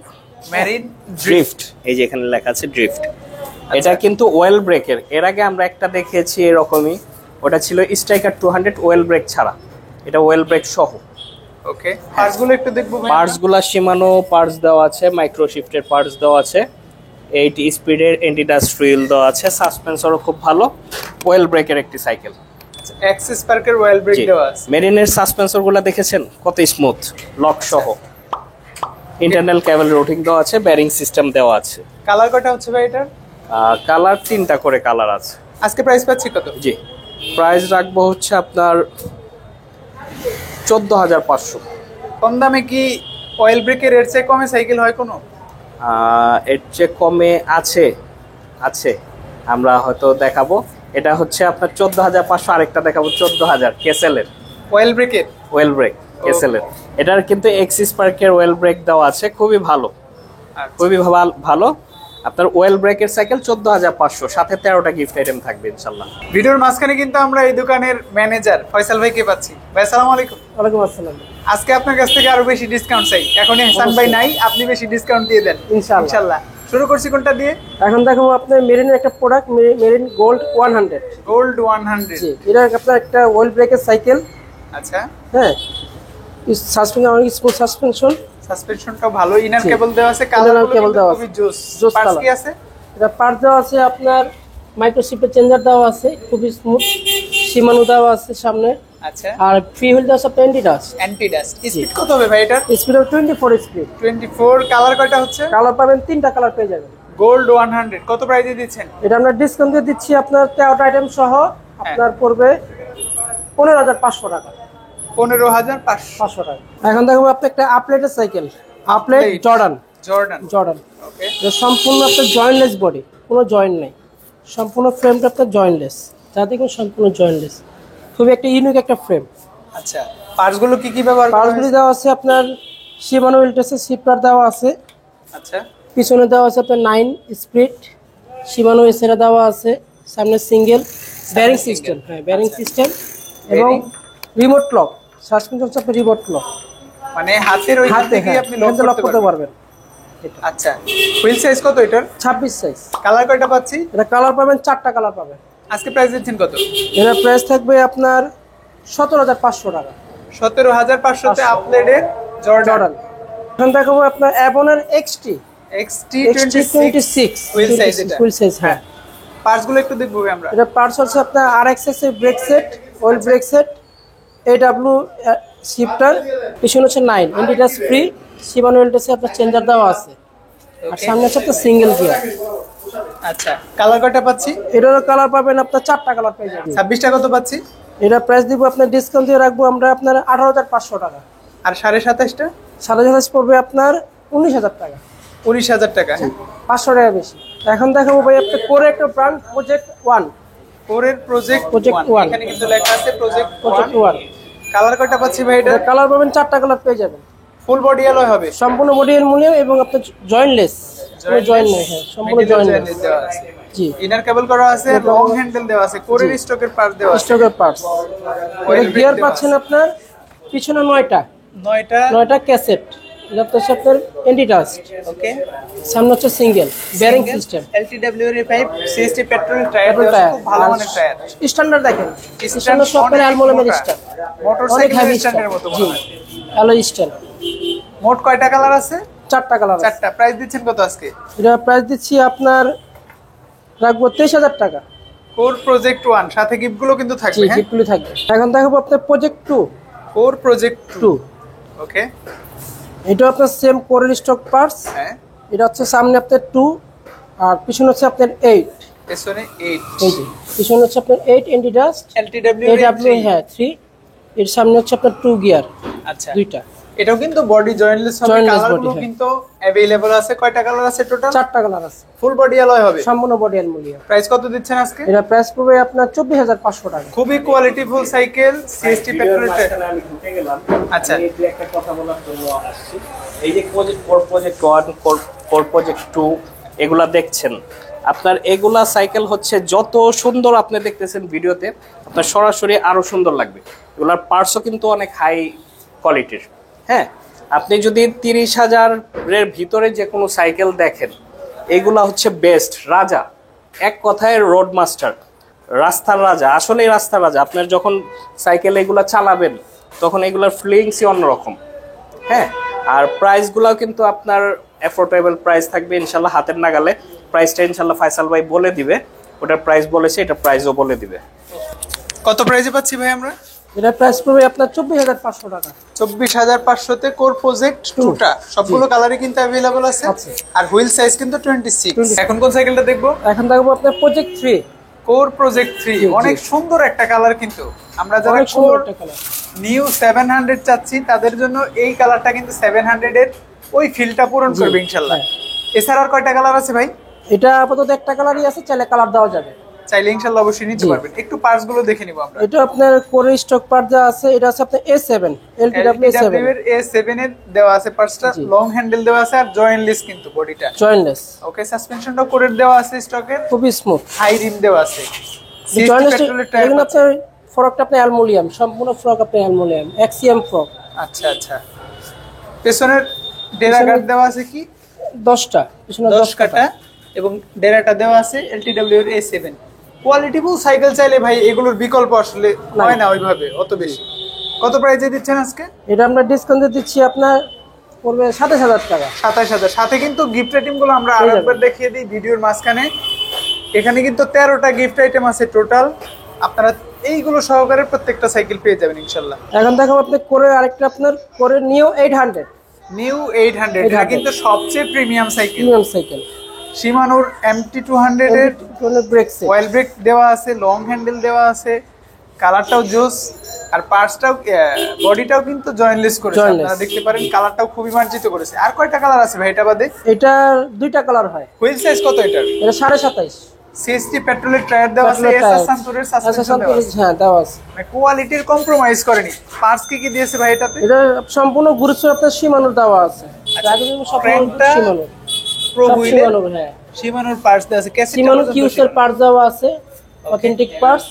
মেরিন ড্রিফট, এই যে এখানে লেখা আছে ড্রিফট। এটা কিন্তু ওয়েল ব্রেকের। এর আগে আমরা একটা দেখিয়েছি এরকমই, ওটা ছিল স্ট্রাইকার 200 ওয়েল ব্রেক ছাড়া, এটা ওয়েল ব্রেক সহ। ওকে, পার্টস গুলো একটু দেখবো ভাই। পার্টস গুলা শিমানো পার্টস দেওয়া আছে, মাইক্রো শিফটের পার্টস দেওয়া আছে, 8 স্পিডের এন্টিডাস্ট হুইল দেওয়া আছে, সাসপেন্সরও খুব ভালো, ওয়েল ব্রেকের একটি সাইকেল। এক্সিস পার্কের ওয়েল ব্রেক দেওয়া আছে। মেরিনের সাসপেন্সর গুলা দেখেছেন কত স্মুথ, লক সহ। ইন্টারনাল কেবল রুটিং দেওয়া আছে, বেয়ারিং সিস্টেম দেওয়া আছে। কালার কয়টা হচ্ছে ভাই এটার? কালার 3টা করে কালার আছে। আজকে প্রাইস পাচ্ছি কত? জি, প্রাইস রাখবো হচ্ছে আপনার 14,500। কম দামে কি অয়েল ব্রেকের এর চেয়ে কমে সাইকেল হয় কোনো? এর চেয়ে কমে আছে, আমরা হয়তো দেখাবো। এটা হচ্ছে আপনার 14,500। আরেকটা দেখাবো 14,000 কেসেলের অয়েল ব্রেকের ওয়েল ব্রেক, কেসেলের। এটার কিন্তু এক্সিস পার্কের ওয়েল ব্রেক দেওয়া আছে, খুবই ভালো, খুবই ভালো। আপনার ওয়েল ব্রেকের সাইকেল 14,500, সাথে 13টা গিফট আইটেম থাকবে ইনশাল্লাহ। ভিডিওর মাঝখানে কিন্তু আমরা এই দোকানের ম্যানেজার ফয়সাল ভাইকে পাচ্ছি। ভাই আসসালামু আলাইকুম। ওয়ালাইকুম আসসালাম। আজকে আপনার কাছ থেকে আরো বেশি ডিসকাউন্ট চাই। এখন হাসান ভাই নাই, আপনি বেশি ডিসকাউন্ট দিয়ে দেন ইনশাআল্লাহ। শুরু করছি কোনটা দিয়ে? এখন দেখাবো আপনার মেরিনের একটা প্রোডাক্ট, মেরিন গোল্ড 100। গোল্ড 100। জি, এটা আপনার একটা ওয়েল ব্রেকের সাইকেল। আচ্ছা, হ্যাঁ, সাসপেনশন অনেক স্মুথ সাসপেনশন, সাসপেনশনটা ভালো, ইনার জি। কেবল দেওয়া আছে, Inner কালারগুলো cable কিন্তু দেওয়া খুবই আছে। জোস। জোস পার্টস colour। কি আছে? এটা পার্ট দেওয়া আছে আপনার মাইক্রোশিপের চেঞ্জার দেওয়া আছে, খুবই স্মুথ, সীমানো দেওয়া আছে সামনে। আচ্ছা, আর ফ্রি হুইল দেওয়া আছে পেন্টিডাস্ট। Anti dust. স্পিড কত হবে ভাই এটার? Speed 24 speed. 24। কালার কয়টা হচ্ছে? কালার পাবেন 3টা কালার পেয়ে যাবেন। গোল্ড 100 কত প্রাইসে দিচ্ছেন? এটা আমরা ডিসকাউন্ট দিয়ে দিচ্ছি আপনার 13টা আইটেম সহ, আপনার পড়বে 15,500 টাকা। 15,500 টাকা। এখন দেখবো আপনি একটা আপলেটের সাইকেল, আপলেট জর্ডান। জর্ডান। ওকে, এটা সম্পূর্ণ আপনার জয়েন্টলেস বডি, কোনো জয়েন্ট নেই, সম্পূর্ণ ফ্রেমটা আপনার জয়েন্টলেস, যাতে কোনো সম্পূর্ণ জয়েন্টলেস, খুবই একটা ইউনিক একটা ফ্রেম। আচ্ছা, পার্টস গুলো কি ব্যবহার করা পার্টসগুলি দেওয়া আছে আপনার শিমানো উইলটেসের শিপটার দেওয়া আছে, আচ্ছা, পিছনে দেওয়া আছে আপনার 9 স্পিড শিমানো এসেরা দেওয়া আছে, সামনে সিঙ্গেল ব্যারিং সিস্টেম। হ্যাঁ, ব্যারিং সিস্টেম এবং রিমোট লক, সাসপেনশন হচ্ছে আপনার রিমোট লক, মানে হাতের ওই হাতে থেকে আপনি লক লক করতে পারবেন। আচ্ছা, হুইল সাইজ কত এটার? 26 সাইজ। কালার কয়টা পাচ্ছি? এটা কালার পাবেন 4টা কালার পাবেন। আজকে প্রাইস দিচ্ছেন কত? এর প্রাইস থাকবে আপনার 17,500 টাকা। 17,500 তে আপলেটের জর্ডান। এখন দেখাবো আপনার অ্যাবনের XT XT26 হুইল সাইজ এটা। ফুল সাইজ। হ্যাঁ, পার্টস গুলো একটু দেখবো আমরা। এটা পার্টস হচ্ছে আপনার RXS এর break set, well break set, AW shifter, পিছনে হচ্ছে 9 ইন্ডিটাস ফ্রি, শিমানো উইলটেসে আপনার চেঞ্জার দেওয়া আছে, আর সামনে হচ্ছে আপনার সিঙ্গেল গিয়ার। আচ্ছা, কালার কয়টা পাচ্ছি? এটারও কালার পাবেন আপনার 4টা কালার পেয়ে যাবেন। 26টা কত পাচ্ছি? এটা প্রাইস দিব আপনার ডিসকাউন্ট দিয়ে রাখবো আমরা আপনার 18,500 টাকা। আর 27.5টা? 27,500 পড়বে আপনার 19,000 টাকা। 19,000 টাকা। 500 টাকা বেশি। এখন দেখাবো ভাই আপনি কোরে একটা ব্র্যান্ড প্রজেক্ট 1। কোরের প্রজেক্ট Project 1 1 এখানে কিন্তু লেখা আছে প্রজেক্ট প্রজেক্ট 1। 1 কালার কয়টা পাচ্ছি ভাই এটা? কালার পাবেন 4টা কালার পেয়ে যাবেন। ফুল বডি অ্যালয় হবে, সম্পূর্ণ বডি অ্যালুমিনিয়াম এবং আপনার জয়েন্টলেস, কোনো জয়েন্ট নেই। হ্যাঁ, সম্পূর্ণ জয়েন্টলেস দেওয়া আছে। জি। ইনার কেবল করা আছে, লং হ্যান্ডেল দেওয়া আছে, কোরের স্টকের পার্ট দেওয়া আছে। স্টকের পার্টস। এর গিয়ার পাচ্ছেন আপনার পিছনে 9টা 9টা ক্যাসেট। এটা হচ্ছে আপনার এন্টিটাস্ট। ওকে। সামনে হচ্ছে সিঙ্গেল বেয়ারিং সিস্টেম, LTW এর পাইপ, CST পেট্রোল টায়ার দেওয়া আছে, খুব ভালো মানের টায়ার। স্ট্যান্ডার্ড দেখেন, stand standard software aluminium stand, অনেক মোটরসাইকেল হেভি স্ট্যান্ডের মতো জি, মনে হয়। Alloy stand. মোট কয়টা কালার আছে? 4টা কালার আছে। 4টা। প্রাইস দিচ্ছেন কত আজকে? এটা প্রাইস দিচ্ছি আপনার রাখবো 23,000 টাকা। কোর প্রজেক্ট 1 সাথে গিফট গুলো কিন্তু জি, থাকবে। হ্যাঁ, গিফটগুলো থাকবে। এখন দেখাবো আপনার প্রজেক্ট 2। Core project 2। ওকে। এটা আপনার সেম কোরের স্টক পার্টস। হ্যাঁ, এটা হচ্ছে সামনে আপনার 2 আর পিছনে হচ্ছে আপনার 8। পেছনে 8। এই যে পিছনে হচ্ছে আপনার 8 এন্টিডাস্ট, LTW এর AW হ্যাঁ 3। এর সামনে হচ্ছে আপনার 2 গিয়ার, আচ্ছা। দুইটা। এটাও কিন্তু বডি জয়েন্টলেস হবে, Jointless কালার গুলো body, হ্যাঁ। কিন্তু अवेलेबल আছে। কয়টা কালার আছে টোটাল? 4টা কালার আছে, ফুল বডি অ্যালয় হবে। সম্পূর্ণ বডি অ্যালুমিনিয়াম। প্রাইস কত দিচ্ছেন আজকে? এটা প্রাইস পড়বে আপনার 24,500 টাকা। খুবই quality full cycle, CST petrol tyre. আমি ঢুকে গেলাম। আচ্ছা। আমি এই একটা কথা বলার জন্য আসছি। এই যে প্রজেক্ট 1, প্রজেক্ট 2 এগুলা দেখছেন, আপনার এগুলা সাইকেল হচ্ছে যত সুন্দর আপনি দেখতেছেন ভিডিওতে, আপনার সরাসরি আরো সুন্দর লাগবে। এগুলার পার্টসও কিন্তু অনেক হাই কোয়ালিটির। হ্যাঁ, আপনি যদি 30,000-এর ভিতরে যে কোনো সাইকেল দেখেন, এগুলা হচ্ছে বেস্ট, রাজা। এক কথায় রোড মাস্টার, রাস্তার রাজা, আসলেই রাস্তার রাজা। আপনার যখন সাইকেল এগুলা চালাবেন তখন এগুলার ফিলিংসই অন্যরকম। হ্যাঁ, আর প্রাইসগুলোও কিন্তু আপনার অ্যাফোর্ডেবল প্রাইস থাকবে ইনশাল্লাহ, হাতের নাগালে। প্রাইসটা ইনশাল্লাহ ফাইসাল ভাই বলে দিবে, ওটার প্রাইস বলেছে, এটা প্রাইসও বলে দিবে। কত প্রাইসে পাচ্ছি ভাই আমরা? এটা প্রাইস পড়বে আপনার 24,500 টাকা। 24,500 তে কোর প্রজেক্ট 2টা সবগুলো কালারই কিন্তু अवेलेबल আছে। আর হুইল সাইজ কিন্তু 26। এখন কোন সাইকেলটা দেখবো? এখন দেখবো আপনার প্রজেক্ট 3। কোর প্রজেক্ট 3 অনেক সুন্দর একটা কালার, কিন্তু আমরা যারা অনেক সুন্দর কোর একটা কালার, নিউ 700 চাচ্ছি তাদের জন্য এই কালারটা কিন্তু 700 এর ওই ফিলটা পূরণ করবে ইনশাআল্লাহ। এছাড়া আর কয়টা কালার আছে ভাই? এটা আপাতত একটা কালারই আছে, চাইলে কালার দেওয়া যাবে। চাইলে ইনশাআল্লাহ অবশ্যই নিতে পারবেন। একটু পার্টস গুলো দেখে নিব আমরা। এটা আপনার কোরে স্টক পার্ট যা আছে, এটা আছে আপনার A7 LTW A7 এর A7 এর দেওয়া আছে পার্টসটা, লং হ্যান্ডেল দেওয়া আছে আর জয়েন্টলেস কিন্তু বডিটা জয়েন্টলেস। ওকে। সাসপেনশনটা কোরের দেওয়া আছে স্টকের, খুবই স্মুথ। হাই রিম দেওয়া আছে। জয়েন্টলেস এগুলো আপনার ফ্রকটা আপনার অ্যালুমিনিয়াম, সম্পূর্ণ ফ্রক আপনার অ্যালুমিনিয়াম এক্সিএম ফ্রক। আচ্ছা আচ্ছা। পেছনের ডেরা গার্ড দেওয়া আছে কি 10টা, পিছনে 10 কাটা, এবং ডেরাটা দেওয়া আছে LTW এর A7। কোয়ালিটিফুল সাইকেল চাইলে ভাই এগুলোর বিকল্প আসলে হয় না ওইভাবে অত বেশি। কত প্রাইসে দিচ্ছেন আজকে? এটা আমরা ডিসকাউন্ট দিচ্ছি আপনার পড়বে 27,000 টাকা। 27,000। সাথে কিন্তু গিফট আইটেম গুলো আমরা আরেকবার দেখিয়ে দিই ভিডিওর মাঝখানে। এখানে কিন্তু 13টা গিফট আইটেম আছে টোটাল। আপনারা এইগুলো সহকারে প্রত্যেকটা সাইকেল পেয়ে যাবেন ইনশাআল্লাহ। এখন দেখাবো আপনি কোরে আরেকটা আপনার কোরে নিউ 800 নিউ 800 এটা কিন্তু সবচেয়ে প্রিমিয়াম সাইকেল, প্রিমিয়াম সাইকেল। শিমানোর MT200 এর ব্রেক সেট, অয়েল ব্রেক দেওয়া আছে, লং হ্যান্ডেল দেওয়া আছে, কালারটাও জোস, আর পার্টসটাও বডিটাও কিন্তু জয়েন্টলেস করেছে। আপনারা দেখতে পারেন কালারটাও খুবই মার্জিত করেছে। আর কয়টা কালার আছে ভাই এটা বাদে? এটা দুইটা কালার হয়। হুইল সাইজ কত এটার? এটা 27.5। CST পেট্রোলের টায়ার দেওয়া আছে, এসএস সান্তুরের সাসপেনশন দেওয়া আছে। হ্যাঁ, দেওয়া আছে। মানে কোয়ালিটির কম্প্রোমাইজ করেনি। পার্টস কি দিয়েছে ভাই এটাতে? এটা সম্পূর্ণ গুরুত্ব আপনার শিমানোর দেওয়া আছে। ফ্রেমটা শিমানোর প্রো হুইলের, হ্যাঁ শিমানোর পার্টস দেওয়া আছে, ক্যাসেট শিমানো কিউসের পার্টস দেওয়া আছে, অথেন্টিক পার্টস।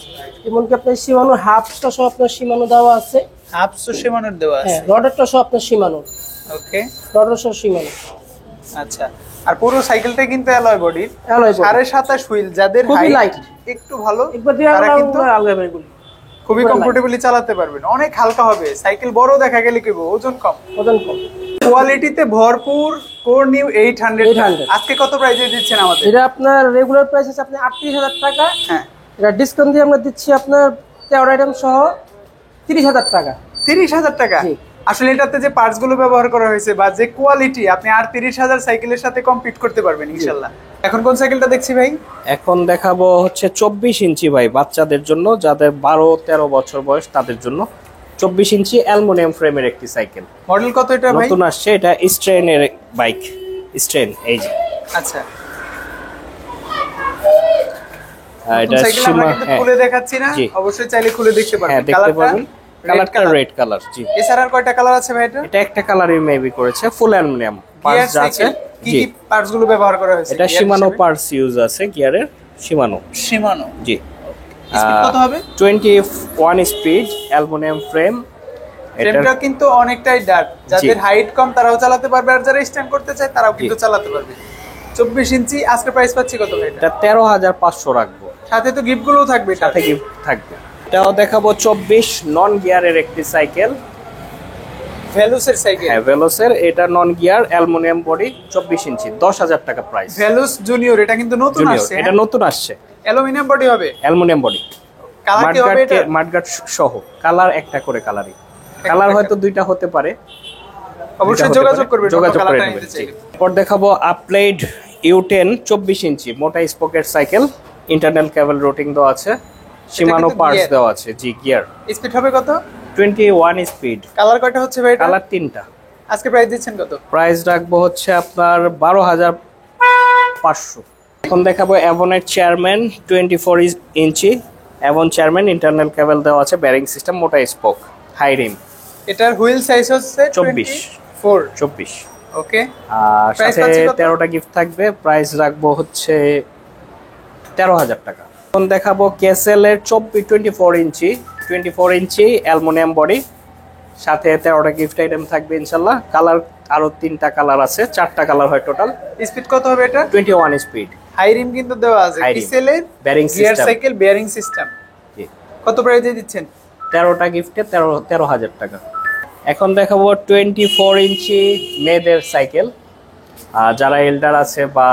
এমনকি আপনার শিমানো হাফটা সহ আপনার শিমানো দেওয়া আছে, হাফসো শিমানোর দেওয়া আছে। হ্যাঁ রডারটা সহ আপনার শিমানো, ওকে। রডার সহ শিমানো। আচ্ছা। আর পুরো সাইকেলটা কিন্তু অ্যালয় বডির, অ্যালয় বডি, 27.5 হুইল। যাদের খুবই লাইট, একটু ভালো একবার দিয়ে তারা কিন্তু আলগা ভাইগুলো খুবই কমফোর্টেবলি চালাতে পারবেন। অনেক হালকা হবে সাইকেল, বড় দেখা গেলে কি ওজন কম, ওজন কম। কোয়ালিটিতে ভরপুর কোর নিউ 800। আজকে কত প্রাইসে দিচ্ছেন আমাদের? এটা আপনার রেগুলার প্রাইস আছে আপনি 38,000 টাকা। হ্যাঁ, এটা ডিসকাউন্ট দিয়ে আমরা দিচ্ছি আপনার 13 আইটেম সহ 30,000 টাকা। 30,000 টাকা? আসলে এটাতে যে পার্টস গুলো ব্যবহার করা হয়েছে বা যে কোয়ালিটি, আপনি আর 30,000 সাইকেলের সাথে কম্পিট করতে পারবেন ইনশাআল্লাহ। এখন কোন সাইকেলটা দেখছি ভাই? এখন দেখাবো হচ্ছে 24 ইঞ্চি ভাই, বাচ্চাদের জন্য, যাদের 12-13 বছর বয়স তাদের জন্য 24 ইঞ্চি অ্যালুমিনিয়াম ফ্রেমের একটি সাইকেল। মডেল কত এটা ভাই? নতুন আসছে, এটা স্ট্রেনের বাইক। স্ট্রেন এই যে আচ্ছা, এটা সাইকেল আমরা সীমা কিন্তু খুলে দেখাচ্ছি না, জি। অবশ্যই চাইলে খুলে দেখতে হ্যাঁ পারবেন। দেখতে পাবেন কালারটা কালার রেড কালার। জি, এছাড়া আর কয়টা কালার আছে ভাই এটা? এটা একটা কালারই মেবি করেছে, ফুল অ্যালুমিনিয়াম পার্টস যা আছে। কি জি, কি পার্টস গুলো ব্যবহার করা হয়েছে? এটা শিমানো পার্টস ইউজ আছে গিয়ারের, শিমানো। শিমানো। জি, স্পিড কত হবে? 21 স্পিড অ্যালুমিনিয়াম ফ্রেম। ফ্রেমটা কিন্তু অনেকটাই ডার্ক, যাদের হাইট কম তারাও চালাতে পারবে, আর যারা স্ট্যান্ড করতে চায় তারাও কিন্তু চালাতে পারবে। 24 ইঞ্চি। আজকে প্রাইস পাচ্ছি কত ভাই এটা? এটা 13,500 রাখবো, সাথে তো গিফট গুলোও থাকবে, সাথে গিফট থাকবে। এটাও দেখাবো 24 নন গিয়ারের একটি সাইকেল, ভেলুসের সাইকেল। হ্যাঁ ভেলোসের। এটা নন গিয়ার অ্যালুমিনিয়াম বডি, 24 ইঞ্চি, 10,000 টাকা প্রাইস। ভেলুস জুনিয়র, এটা কিন্তু নতুন জুনিয়র, আসছে। এটা নতুন আসছে, অ্যালুমিনিয়াম বডি হবে, অ্যালুমিনিয়াম বডি, কালার কি হবে এটা? মাডগার্ড সহ। কালার একটা করে কালারই, কালার হয়তো দুইটা হতে পারে, অবশ্যই যোগাযোগ করবেন, যোগাযোগ করে কালারটা নেবেন। নিতে চাইলে। এরপর দেখাবো আপলাইড U10 24 ইঞ্চি মোটা স্পোকেট সাইকেল, ইন্টারনাল কেবল রুটিং দেওয়া আছে, শিমানো কিন্তু পার্টস gear। দেওয়া আছে। জি, গিয়ার। স্পিড হবে কত? 21 স্পিড। কালার কয়টা হচ্ছে ভাই এটা? কালার 3টা। আজকে প্রাইস দিচ্ছেন কত? প্রাইস রাখবো হচ্ছে আপনার 12,500। এখন দেখাবো অ্যাভনের চেয়ারম্যান 24 ইঞ্চি, অ্যাভন চেয়ারম্যান, ইন্টারনাল কেবল দেওয়া আছে, ব্যারিং সিস্টেম, মোটা স্পোক, হাই রিম। এটার হুইল সাইজ হচ্ছে 24। ওকে। আর Price সাথে পাচ্ছি কত? 13টা গিফট থাকবে। প্রাইস রাখবো হচ্ছে 13,000 টাকা। এখন দেখাবো ক্যাসেলের 24 ইঞ্চি অ্যালুমিনিয়াম বডি, সাথে 13টা গিফট আইটেম থাকবে ইনশাল্লাহ। কালার আরো 3টা কালার আছে, 4টা কালার হয় টোটাল। স্পিড কত হবে এটা? 21 স্পিড। হাই রিম কিন্তু দেওয়া আছে, High rim, কিসেলের bearing gear system। Cycle bearing system. জি, কত প্রাইসে দিচ্ছেন? 13টা গিফটে 13,000 টাকা। এখন দেখাবো 24 ইঞ্চি মেয়েদের সাইকেল, যারা এল্ডার আছে বা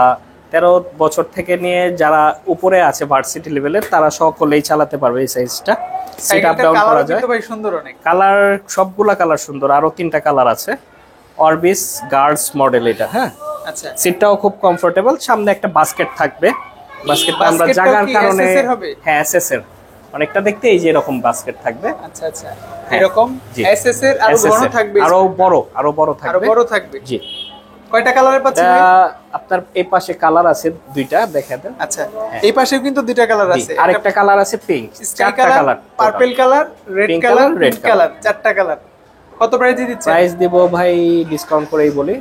13 বছর থেকে নিয়ে যারা উপরে আছে ভার্সিটি লেভেলের, তারা সকলেই চালাতে পারবে এই সাইজটা। সিট আপ সাইকেলটার ডাউন কালার করা যায়। কিন্তু ভাই সুন্দর অনেক। কালার সবগুলা কালার সুন্দর, আরো 3টা কালার আছে। অরবিস গার্লস মডেল এটা। হ্যাঁ, আচ্ছা, সিটটাও খুব কমফোর্টেবল। সামনে একটা বাস্কেট থাকবে, বাস্কেটটা আমরা বাস্কেটটাও জাগার কি কারণে SS এর হবে? হ্যাঁ এসএস এর অনেকটা দেখতে এই যে এরকম বাস্কেট থাকবে। আচ্ছা আচ্ছা, এরকম জি। এসএস এর আরো SS বড় এর, থাকবে, আরো বড় আরো থাকবে। বড় থাকবে। জি, কয়টা কালারের পাচ্ছেন এটা ভাই? আপনার এই পাশে কালার আছে 2টা, দেখা দেন। আচ্ছা, এই পাশেও কিন্তু দুইটা কালার জি, আছে, আরেকটা কালার আছে পিঙ্ক, স্কাই 4টা colour, colour, purple colour, red Pink colour, color, red red colour, 4টা কালার। কত প্রাইসে দিচ্ছেন? প্রাইস দিব ভাই ডিসকাউন্ট করেই বলি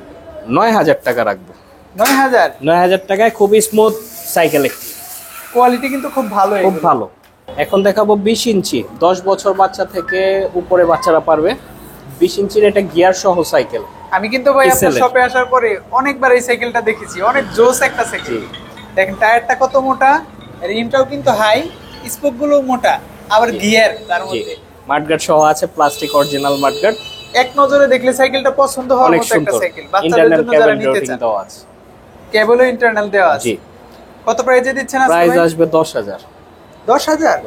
9,000 টাকা রাখবো। 9000। 9,000 টাকায় খুবই স্মুথ সাইকেল, কোয়ালিটি কিন্তু খুব ভালো, খুব ভালো। এখন দেখাবো 20 ইঞ্চি, 10 বছর বাচ্চা থেকে উপরে বাচ্চারা পারবে। 20 ইঞ্চির এটা গিয়ার সহ সাইকেল। আমি কিন্তু ভাই আপনার XL-এর। শপে আসার পরে অনেকবার এই সাইকেলটা দেখেছি, অনেক জোস একটা সাইকেল। জি। দেখেন টায়ারটা কত মোটা, রিমটাও কিন্তু হাই, স্পোক গুলো মোটা, আবার গিয়ার তার জি, মধ্যে। মাডগার্ড সহ আছে, প্লাস্টিক অরিজিনাল মাডগার্ড, এক নজরে দেখলে সাইকেলটা পছন্দ হওয়ার অনেক মতো একটা সুন্দর। সাইকেল, বাচ্চাদের ইন্টারনাল জন্য কেবল যারা নিতে রুটিং চান। দেওয়া আছে। কেবলও ইন্টারনাল দেওয়া আছে। জি, কত প্রাইসে দিচ্ছেন আজকে প্রাইস ভাই? আসবে 10,000। 10,000।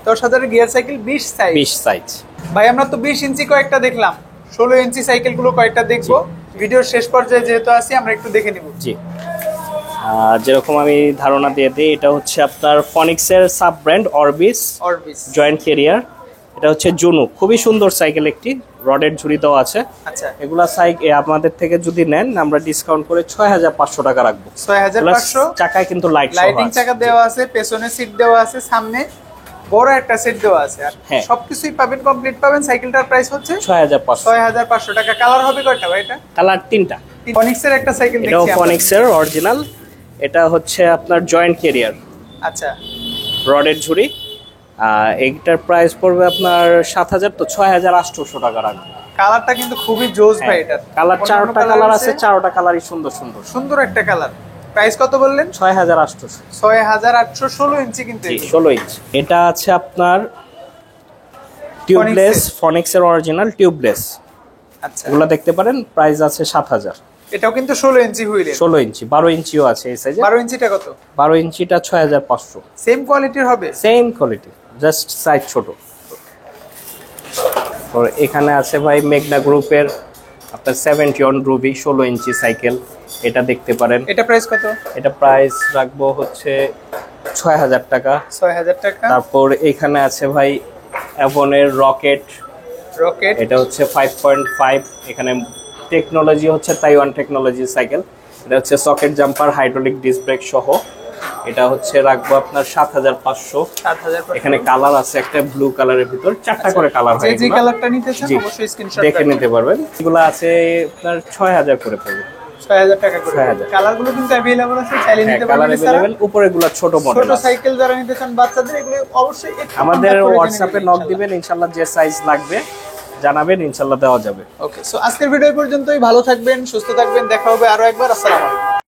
10,000 এর গিয়ার সাইকেল 20 সাইজ। 20 সাইজ। ভাই আমরা তো 20 ইঞ্চি কয়েকটা দেখলাম, 16 ইঞ্চি সাইকেল গুলো কয়েকটা দেখবো। ভিডিওর শেষ পর্যায়ে যেহেতু আছি, আমরা একটু দেখে নিব। জি, যেরকম আমি ধারণা দিয়ে দিই, এটা হচ্ছে আপনার ফনিক্সের sub brand Orbis Orbis. Joint carrier. এটা হচ্ছে জুনু, খুবই সুন্দর সাইকেল একটি, রডের ঝুড়ি দেওয়া আছে। আচ্ছা, এগুলা আমাদের থেকে যদি নেন আমরা ডিসকাউন্ট করে 6,500 টাকা রাখবো। 6,500। চাকায় কিন্তু লাইটিং চাকা দেওয়া আছে, পেছনে সিট দেওয়া আছে, সামনে বড় একটা সিট দেওয়া আছে, আর হ্যাঁ। সবকিছুই পাবেন, কমপ্লিট পাবেন। সাইকেলটার প্রাইস হচ্ছে 6,500। 6,500 টাকা। কালার হবে কয়টা ভাই এটা? কালার 3টা। ফনিক্সের একটা সাইকেল এটাও দেখছি আমরা। ফনিক্সের অরিজিনাল। এটা হচ্ছে আপনার জয়েন্ট ক্যারিয়ার, আচ্ছা, রডের ঝুড়ি। এইটার প্রাইস পড়বে আপনার 7,000, তো 6,800 টাকা রাখবো। কালারটা কিন্তু খুবই জোস ভাই এটা। কালার অন্যান্য 4টা কালার আছে, 4টা কালারই সুন্দর সুন্দর। সুন্দর একটা কালার। প্রাইস কত বললেন? 6,800। 6,800। 16 ইঞ্চি কিন্তু জি, এগুলো। 16 ইঞ্চ। এটা আছে আপনার টিউবলেস, ফনিক্সের অরিজিনাল টিউবলেস। আচ্ছা, এগুলো দেখতে পারেন, প্রাইস আছে 7,000। এটাও কিন্তু 16 ইঞ্চি হুইলের। 16 ইঞ্চি, 12 ইঞ্চিও আছে এই সাইজে। 12 ইঞ্চিটা কত? 12 ইঞ্চিটা 6,500। সেম কোয়ালিটির হবে? সেম কোয়ালিটি, জাস্ট সাইজ ছোট। তো এখানে আছে ভাই মেঘনা গ্রুপের আপনার 70 অন রুবি 16 ইঞ্চি সাইকেল, এটা দেখতে পারেন। এটা প্রাইস কত? এটা প্রাইস রাখবো হচ্ছে 6,000 টাকা। 6,000 টাকা। তারপর এখানে আছে ভাই অ্যাভনের রকেট, রকেট। এটা হচ্ছে 5.5, এখানে টেকনোলজি হচ্ছে তাইওয়ান টেকনোলজি সাইকেল। এটা হচ্ছে socket jumper, hydraulic disc brake সহ। এটা হচ্ছে রাখবো আপনার 7500। 7500 এখানে কালার আছে, একটা ব্লু কালারের ভিতর 4টা করে কালার হয়। যে কালারটা নিতে চান জি, অবশ্যই স্ক্রিনশট দেখে নিতে পারবেন। এগুলো আছে আপনার 6000 করে পড়বে। 6000 টাকা করে। 6000 কালারগুলো কিন্তু अवेलेबल আছে, চাইলে নিতে কালার পারবেন। अवेलेबल, উপরেগুলো ছোট মডেল ছোট আছে। সাইকেল যারা নিতে চান বাচ্চাদের, এগুলো অবশ্যই একটু আমাদের contact করে জেনে হোয়াটসঅ্যাপে নেবেন নক ইনশাআল্লাহ। দিবেন, ইনশাআল্লাহ যে সাইজ লাগবে জানাবেন, ইনশাআল্লাহ দেওয়া যাবে। ওকে, সো আজকের ভিডিও পর্যন্তই। ভালো থাকবেন, সুস্থ থাকবেন, দেখা হবে আরো একবার। আসসালামু আলাইকুম।